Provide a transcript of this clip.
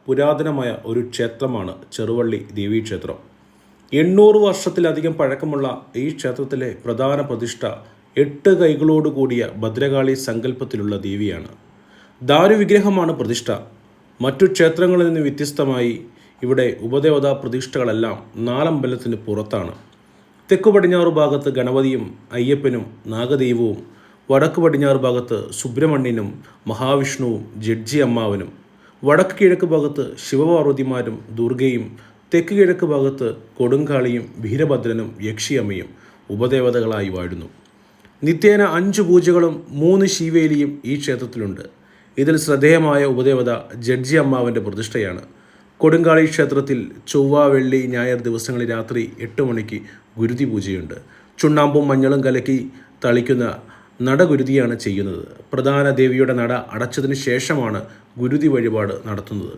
പുരാതനമായ ഒരു ക്ഷേത്രമാണ് ചെറുവള്ളി ദേവീക്ഷേത്രം. 800 വർഷത്തിലധികം പഴക്കമുള്ള ഈ ക്ഷേത്രത്തിലെ പ്രധാന പ്രതിഷ്ഠ 8 കൈകളോടുകൂടിയ ഭദ്രകാളി സങ്കല്പത്തിലുള്ള ദേവിയാണ്. ദാരുവിഗ്രഹമാണ് പ്രതിഷ്ഠ. മറ്റു ക്ഷേത്രങ്ങളിൽ നിന്ന് വ്യത്യസ്തമായി ഇവിടെ ഉപദേവതാ പ്രതിഷ്ഠകളെല്ലാം നാലമ്പലത്തിന് പുറത്താണ്. തെക്കു പടിഞ്ഞാറ് ഭാഗത്ത് ഗണപതിയും അയ്യപ്പനും നാഗദൈവവും, വടക്ക് പടിഞ്ഞാറ് ഭാഗത്ത് സുബ്രഹ്മണ്യനും മഹാവിഷ്ണുവും ജഡ്ജി അമ്മാവനും, വടക്ക് കിഴക്ക് ഭാഗത്ത് ശിവപാർവതിമാരും ദുർഗയും, തെക്ക് കിഴക്ക് ഭാഗത്ത് കൊടുങ്കാളിയും വീരഭദ്രനും യക്ഷിയമ്മയും ഉപദേവതകളായി വാഴുന്നു. നിത്യേന 5 പൂജകളും 3 ശീവേലിയും ഈ ക്ഷേത്രത്തിലുണ്ട്. ഇതിൽ ശ്രദ്ധേയമായ ഉപദേവത ജഡ്ജി അമ്മാവൻ്റെ പ്രതിഷ്ഠയാണ്. കൊടുങ്കാളി ക്ഷേത്രത്തിൽ ചൊവ്വ, വെള്ളി, ഞായർ ദിവസങ്ങളിൽ രാത്രി 8 മണിക്ക് ഗുരുതി പൂജയുണ്ട്. ചുണ്ണാമ്പും മഞ്ഞളും കലക്കി തളിക്കുന്ന നടഗുരുതിയാണ് ചെയ്യുന്നത്. പ്രധാന ദേവിയുടെ നട അടച്ചതിന് ശേഷമാണ് ഗുരുതി വഴിപാട് നടത്തുന്നത്.